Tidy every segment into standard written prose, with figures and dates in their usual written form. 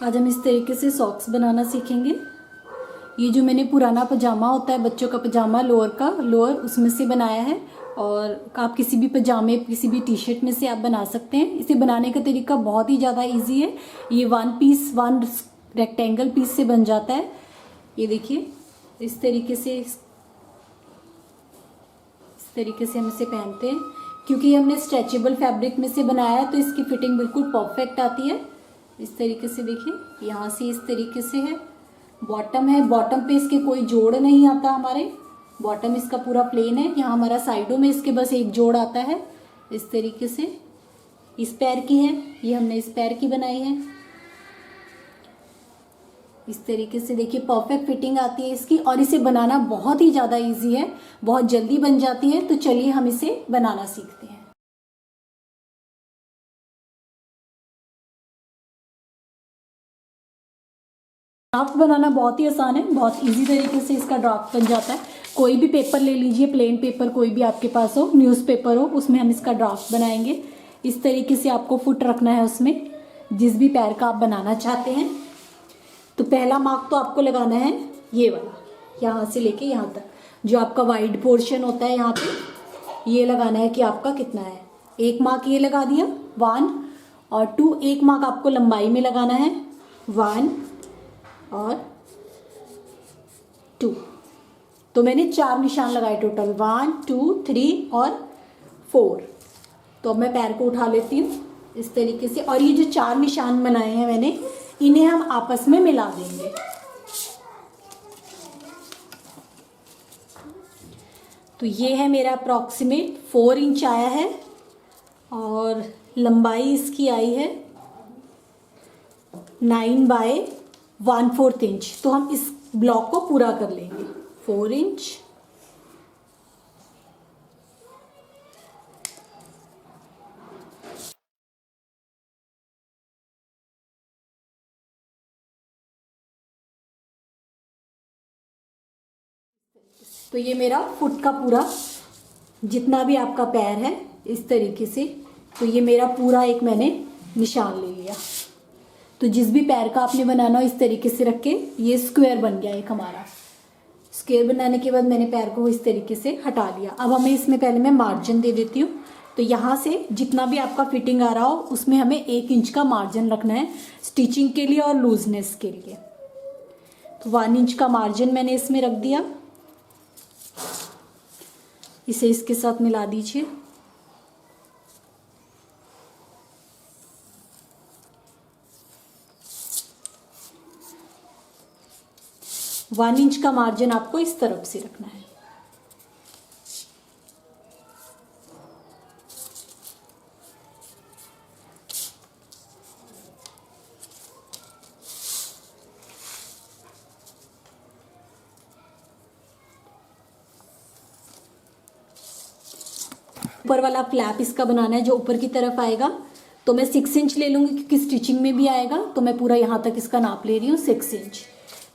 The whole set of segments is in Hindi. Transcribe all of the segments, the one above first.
आज हम इस तरीके से सॉक्स बनाना सीखेंगे। ये जो मैंने पुराना पजामा होता है, बच्चों का पजामा लोअर उसमें से बनाया है, और आप किसी भी पजामे, किसी भी टी शर्ट में से आप बना सकते हैं। इसे बनाने का तरीका बहुत ही ज़्यादा इजी है। ये वन रेक्टेंगल पीस से बन जाता है। ये देखिए, इस तरीके से हम इसे पहनते हैं। क्योंकि हमने स्ट्रेचेबल फैब्रिक में से बनाया है तो इसकी फिटिंग बिल्कुल परफेक्ट आती है। इस तरीके से देखिए, यहाँ से इस तरीके से है। बॉटम है, बॉटम पे इसके कोई जोड़ नहीं आता हमारे, बॉटम इसका पूरा प्लेन है। यहाँ हमारा साइडों में इसके बस एक जोड़ आता है। इस तरीके से इस पैर की है, ये हमने इस पैर की बनाई है। इस तरीके से देखिए, परफेक्ट फिटिंग आती है इसकी, और इसे बनाना बहुत ही ज़्यादा इजी है, बहुत जल्दी बन जाती है। तो चलिए हम इसे बनाना सीखते हैं। ड्राफ्ट बनाना बहुत ही आसान है, बहुत इजी तरीके से इसका ड्राफ्ट बन जाता है। कोई भी पेपर ले लीजिए, प्लेन पेपर कोई भी आपके पास हो, न्यूज़पेपर हो, उसमें हम इसका ड्राफ्ट बनाएंगे। इस तरीके से आपको फुट रखना है उसमें, जिस भी पैर का आप बनाना चाहते हैं। तो पहला मार्क तो आपको लगाना है ये वाला, यहाँ से लेके यहाँ तक, जो आपका वाइड पोर्शन होता है यहाँ पे, ये लगाना है कि आपका कितना है। एक मार्क ये लगा दिया 1 और 2, एक मार्क आपको लंबाई में लगाना है 1 और 2। तो मैंने 4 निशान लगाए टोटल, 1 2 3 और 4। तो अब मैं पैर को उठा लेती हूँ इस तरीके से, और ये जो 4 निशान बनाए हैं मैंने, इन्हें हम आपस में मिला देंगे। तो ये है मेरा अप्रॉक्सीमेट 4 इंच आया है, और लंबाई इसकी आई है 9 बाय 1/4 इंच। तो हम इस ब्लॉक को पूरा कर लेंगे 4 इंच, तो ये मेरा फुट का पूरा जितना भी आपका पैर है इस तरीके से, तो ये मेरा पूरा एक मैंने निशान ले लिया। तो जिस भी पैर का आपने बनाना हो इस तरीके से रख के, ये स्क्वायर बन गया एक हमारा। स्क्वायर बनाने के बाद मैंने पैर को इस तरीके से हटा लिया। अब हमें इसमें पहले मैं मार्जिन दे देती हूँ। तो यहाँ से जितना भी आपका फिटिंग आ रहा हो उसमें हमें 1 इंच का मार्जिन रखना है, स्टिचिंग के लिए और लूजनेस के लिए। तो 1 इंच का मार्जिन मैंने इसमें रख दिया। इसे इसके साथ मिला दीजिए। वन इंच का मार्जिन आपको इस तरफ से रखना है। ऊपर वाला फ्लैप इसका बनाना है जो ऊपर की तरफ आएगा। तो मैं 6 इंच ले लूंगी क्योंकि स्टिचिंग में भी आएगा। तो मैं पूरा यहाँ तक इसका नाप ले रही हूँ 6 इंच।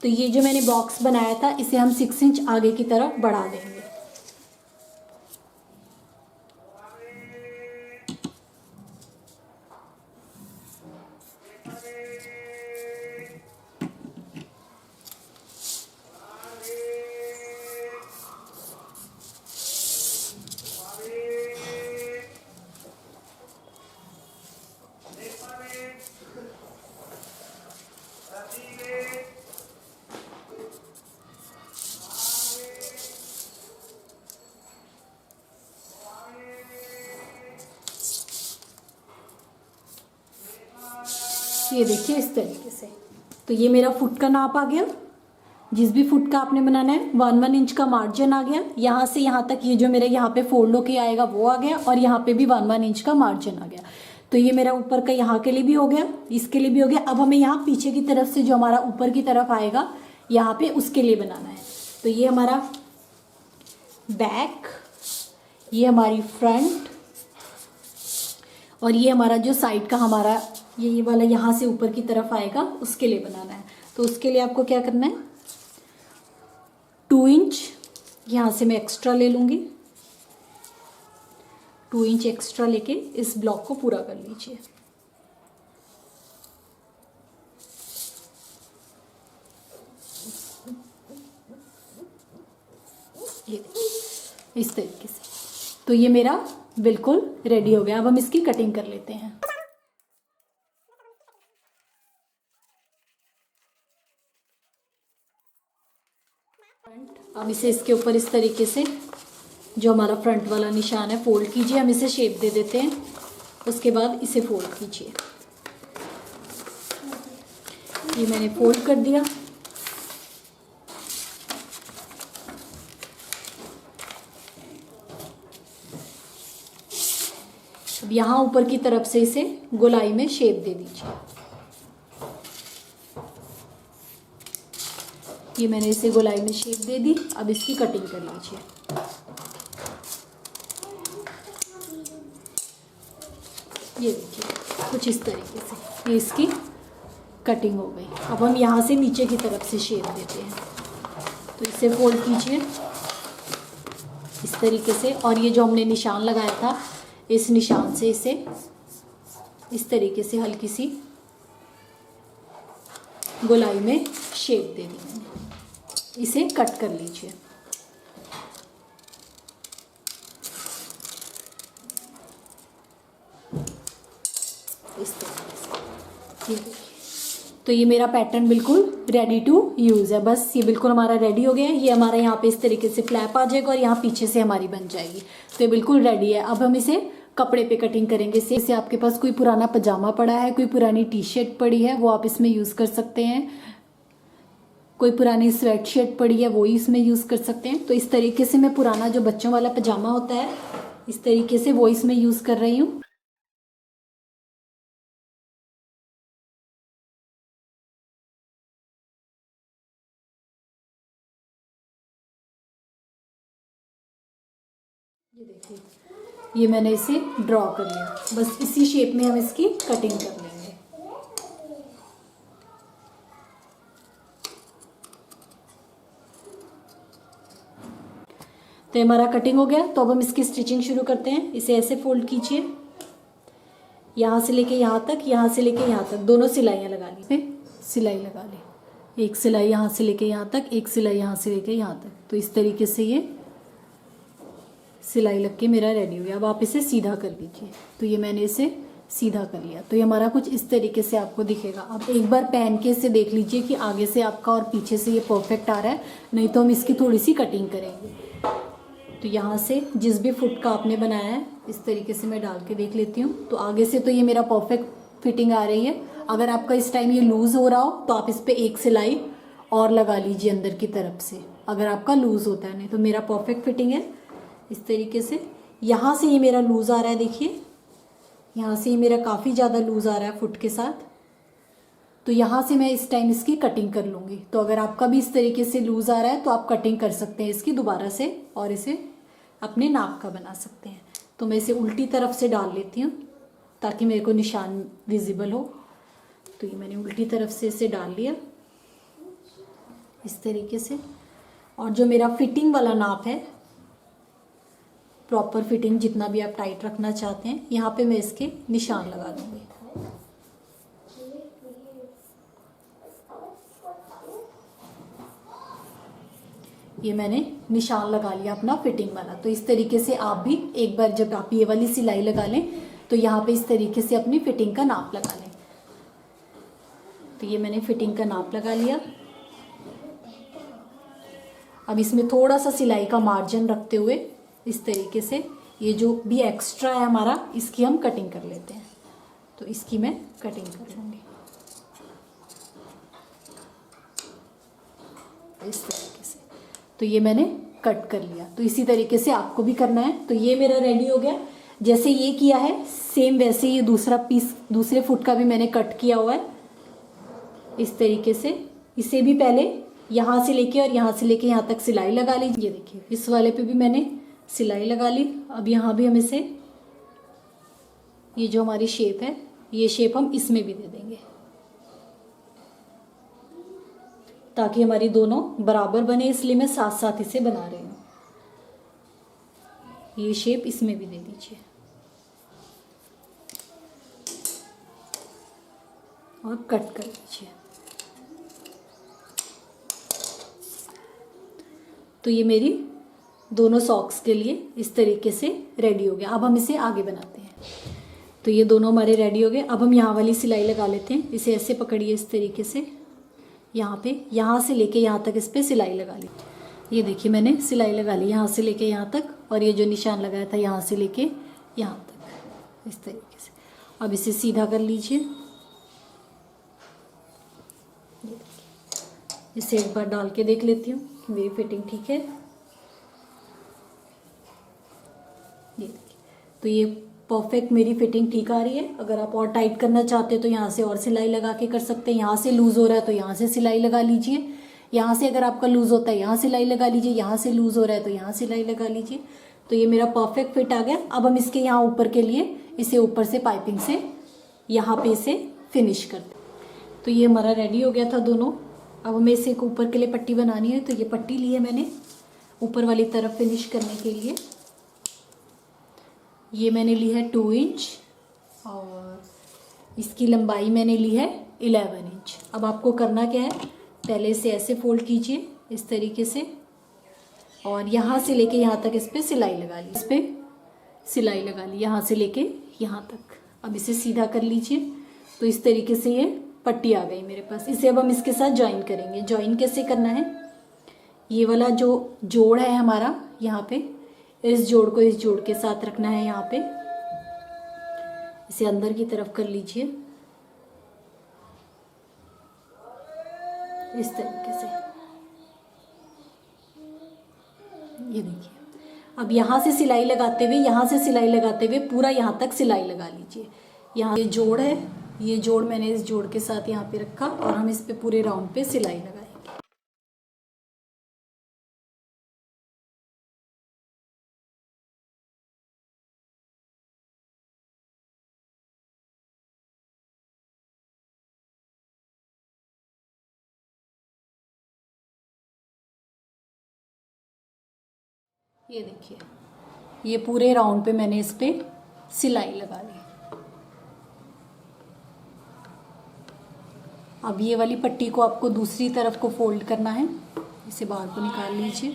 तो ये जो मैंने बॉक्स बनाया था इसे हम 6 इंच आगे की तरफ बढ़ा देंगे। ये देखिए इस तरीके से। तो ये मेरा फुट का नाप आ गया। जिस भी फुट का आपने बनाना है 1 इंच का मार्जिन आ गया। यहाँ से यहाँ तक ये जो मेरा यहाँ पे फोल्ड होके आएगा वो आ गया, और यहाँ पे भी 1 इंच का मार्जिन आ गया। तो ये मेरा ऊपर का यहाँ के लिए भी हो गया, इसके लिए भी हो गया। अब हमें यहाँ पीछे की तरफ से जो हमारा ऊपर की तरफ आएगा यहाँ पे उसके लिए बनाना है। तो ये हमारा बैक, ये हमारी फ्रंट, और ये हमारा जो साइड का हमारा ये वाला यहाँ से ऊपर की तरफ आएगा उसके लिए बनाना है। तो उसके लिए आपको क्या करना है, 2 इंच यहाँ से मैं एक्स्ट्रा ले लूँगी। 2 इंच एक्स्ट्रा लेके इस ब्लॉक को पूरा कर लीजिए। ये देखिए इस तरीके से। तो ये मेरा बिल्कुल रेडी हो गया। अब हम इसकी कटिंग कर लेते हैं। अब इसे इसके ऊपर इस तरीके से जो हमारा फ्रंट वाला निशान है फोल्ड कीजिए। हम इसे शेप दे देते हैं, उसके बाद इसे फोल्ड कीजिए। ये मैंने फोल्ड कर दिया। अब यहाँ ऊपर की तरफ से इसे गोलाई में शेप दे दीजिए। ये मैंने इसे गोलाई में शेप दे दी। अब इसकी कटिंग कर लीजिए। ये देखिए कुछ इस तरीके से ये इसकी कटिंग हो गई। अब हम यहाँ से नीचे की तरफ से शेप देते हैं। तो इसे फोल्ड कीजिए इस तरीके से, और ये जो हमने निशान लगाया था इस निशान से इसे इस तरीके से हल्की सी गोलाई में शेप दे दी मैंने। इसे कट कर लीजिए। इस तरीके से ये देखिए। तो ये मेरा पैटर्न बिल्कुल रेडी टू यूज़ है। बस ये बिल्कुल हमारा रेडी हो गया है। ये हमारा यहाँ पे इस तरीके से फ्लैप आ जाएगा और यहाँ पीछे से हमारी बन जाएगी। तो ये बिल्कुल रेडी है। अब हम इसे कपड़े पे कटिंग करेंगे। जैसे आपके पास कोई पुराना पजामा पड़ा है, कोई पुरानी टी शर्ट पड़ी है, वो आप इसमें यूज़ कर सकते हैं। कोई पुरानी स्वेट शर्ट पड़ी है वो इसमें यूज़ कर सकते हैं। तो इस तरीके से मैं पुराना जो बच्चों वाला पजामा होता है इस तरीके से वो इसमें यूज़ कर रही हूँ। ये देखिए ये मैंने इसे ड्रॉ कर लिया। बस इसी शेप में हम इसकी कटिंग कर लेंगे। तो हमारा कटिंग हो गया। तो अब हम इसकी स्टिचिंग शुरू करते हैं। इसे ऐसे फोल्ड कीजिए, यहाँ से लेके यहाँ तक, यहाँ से लेके यहाँ तक दोनों सिलाइयाँ लगा ली। फिर सिलाई लगा ली, एक सिलाई यहाँ से लेके यहाँ तक, एक सिलाई यहाँ से लेके यहाँ तक। तो इस तरीके से ये सिलाई लग के मेरा रेडी हो गया। अब आप इसे सीधा कर लीजिए। तो ये मैंने इसे सीधा कर लिया। तो ये हमारा कुछ इस तरीके से आपको दिखेगा। अब एक बार पहन के इसे देख लीजिए कि आगे से आपका और पीछे से ये परफेक्ट आ रहा है, नहीं तो हम इसकी थोड़ी सी कटिंग करेंगे। तो यहाँ से जिस भी फुट का आपने बनाया है इस तरीके से मैं डाल के देख लेती हूँ। तो आगे से तो ये मेरा परफेक्ट फिटिंग आ रही है। अगर आपका इस टाइम ये लूज़ हो रहा हो तो आप इस पर एक सिलाई और लगा लीजिए अंदर की तरफ से, अगर आपका लूज़ होता है। नहीं तो मेरा परफेक्ट फिटिंग है। इस तरीके से यहाँ से ये मेरा लूज़ आ रहा है, देखिए यहाँ से ये मेरा काफ़ी ज़्यादा लूज़ आ रहा है फुट के साथ। तो यहाँ से मैं इस टाइम इसकी कटिंग कर लूँगी। तो अगर आपका भी इस तरीके से लूज़ आ रहा है तो आप कटिंग कर सकते हैं इसकी दोबारा से और इसे अपने नाप का बना सकते हैं। तो मैं इसे उल्टी तरफ से डाल लेती हूँ ताकि मेरे को निशान विजिबल हो। तो ये मैंने उल्टी तरफ से इसे डाल लिया इस तरीके से। और जो मेरा फिटिंग वाला नाप है, प्रॉपर फिटिंग जितना भी आप टाइट रखना चाहते हैं, यहाँ पे मैं इसके निशान लगा दूँगी। ये मैंने निशान लगा लिया अपना फिटिंग वाला। तो इस तरीके से आप भी एक बार जब आप ये वाली सिलाई लगा लें तो यहाँ पे इस तरीके से अपनी फिटिंग का नाप लगा लें। तो ये मैंने फिटिंग का नाप लगा लिया। अब इसमें थोड़ा सा सिलाई का मार्जिन रखते हुए इस तरीके से ये जो भी एक्स्ट्रा है हमारा इसकी हम कटिंग कर लेते हैं। तो इसकी मैं कटिंग कर लूँगी इस तरीके से। तो ये मैंने कट कर लिया। तो इसी तरीके से आपको भी करना है। तो ये मेरा रेडी हो गया। जैसे ये किया है सेम वैसे ये दूसरा पीस दूसरे फुट का भी मैंने कट किया हुआ है इस तरीके से। इसे भी पहले यहाँ से लेके और यहाँ से लेके यहाँ तक सिलाई लगा लीजिए। ये देखिए इस वाले पे भी मैंने सिलाई लगा ली। अब यहाँ भी हम इसे ये जो हमारी शेप है ये शेप हम इसमें भी दे देंगे ताकि हमारी दोनों बराबर बने, इसलिए मैं साथ साथ इसे बना रही हूँ। ये शेप इसमें भी दे दीजिए और कट कर लीजिए। तो ये मेरी दोनों सॉक्स के लिए इस तरीके से रेडी हो गया। अब हम इसे आगे बनाते हैं। तो ये दोनों हमारे रेडी हो गए। अब हम यहाँ वाली सिलाई लगा लेते हैं। इसे ऐसे पकड़िए इस तरीके से, यहाँ पे, यहाँ से लेके यहाँ तक इस पर सिलाई लगा ली। ये देखिए मैंने सिलाई लगा ली यहाँ से लेके यहाँ तक, और ये जो निशान लगाया था यहाँ से लेके यहाँ तक इस तरीके से। अब इसे सीधा कर लीजिए। इसे एक बार डाल के देख लेती हूँ कि मेरी फिटिंग ठीक है। ये देखिए, तो ये परफेक्ट मेरी फिटिंग ठीक आ रही है। अगर आप और टाइट करना चाहते हैं तो यहाँ से और सिलाई लगा के कर सकते हैं। यहाँ से लूज़ हो रहा है तो यहाँ से सिलाई लगा लीजिए। यहाँ से अगर आपका लूज़ होता है यहाँ सिलाई लगा लीजिए। यहाँ से लूज़ हो रहा है तो यहाँ सिलाई लगा लीजिए। तो ये मेरा परफेक्ट फिट आ गया। अब हम इसके यहाँ ऊपर के लिए इसे ऊपर से पाइपिंग से यहाँ पे इसे फिनिश करते हैं। तो ये हमारा रेडी हो गया था दोनों। अब हमें इसे ऊपर के लिए पट्टी बनानी है। तो ये पट्टी ली है मैंने ऊपर वाली तरफ फिनिश करने के लिए। ये मैंने ली है 2 इंच और इसकी लंबाई मैंने ली है 11 इंच। अब आपको करना क्या है, पहले इसे ऐसे फोल्ड कीजिए इस तरीके से, और यहाँ से लेके यहाँ तक इस पर सिलाई लगा ली। इस पर सिलाई लगा ली यहाँ से लेके यहाँ तक। अब इसे सीधा कर लीजिए। तो इस तरीके से ये पट्टी आ गई मेरे पास। इसे अब हम इसके साथ ज्वाइन करेंगे। ज्वाइन कैसे करना है, ये वाला जो जोड़ है हमारा यहाँ पे, इस जोड़ को इस जोड़ के साथ रखना है। यहाँ पे इसे अंदर की तरफ कर लीजिए इस तरीके से। ये देखिए, अब यहाँ से सिलाई लगाते हुए, यहाँ से सिलाई लगाते हुए पूरा यहाँ तक सिलाई लगा लीजिए। यहाँ ये जोड़ है, ये जोड़ मैंने इस जोड़ के साथ यहाँ पे रखा और हम इस पे पूरे राउंड पे सिलाई लगाएंगे। ये देखिए, ये पूरे राउंड पे मैंने इस पे सिलाई लगा ली। अब ये वाली पट्टी को आपको दूसरी तरफ को फोल्ड करना है। इसे बाहर को निकाल लीजिए।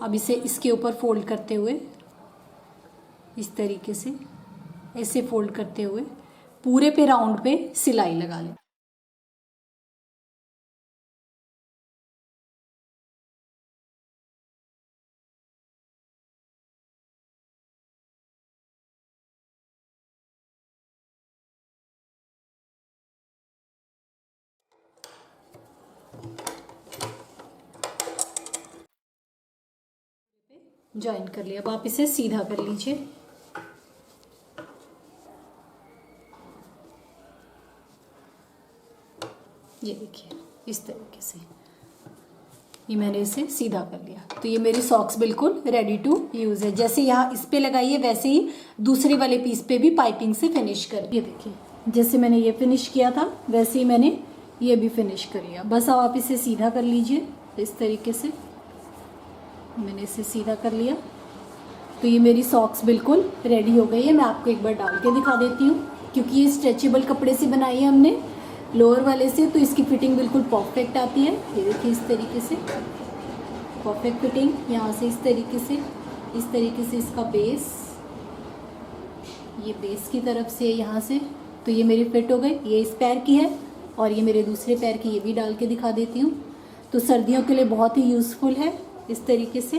अब इसे इसके ऊपर फोल्ड करते हुए इस तरीके से ऐसे फोल्ड करते हुए पूरे पे राउंड पे सिलाई लगा लें। ज्वाइन कर लिया। अब आप इसे सीधा कर लीजिए। ये देखिए, इस तरीके से ये मैंने इसे सीधा कर लिया। तो ये मेरी सॉक्स बिल्कुल रेडी टू यूज़ है। जैसे यहाँ इस पे लगाई है वैसे ही दूसरे वाले पीस पे भी पाइपिंग से फिनिश कर। ये देखिए, जैसे मैंने ये फिनिश किया था वैसे ही मैंने ये भी फिनिश कर लिया। बस अब आप इसे सीधा कर लीजिए इस तरीके से। मैंने इसे सीधा कर लिया। तो ये मेरी सॉक्स बिल्कुल रेडी हो गई है। मैं आपको एक बार डाल के दिखा देती हूँ, क्योंकि ये स्ट्रेचेबल कपड़े से बनाई है हमने, लोअर वाले से, तो इसकी फिटिंग बिल्कुल परफेक्ट आती है। ये देखिए, इस तरीके से परफेक्ट फिटिंग। यहाँ से इस तरीके से इसका बेस, ये बेस की तरफ से यहाँ से, तो ये मेरी फिट हो गई। ये इस पैर की है और ये मेरे दूसरे पैर की, ये भी डाल के दिखा देती हूँ। तो सर्दियों के लिए बहुत ही यूज़फुल है इस तरीके से।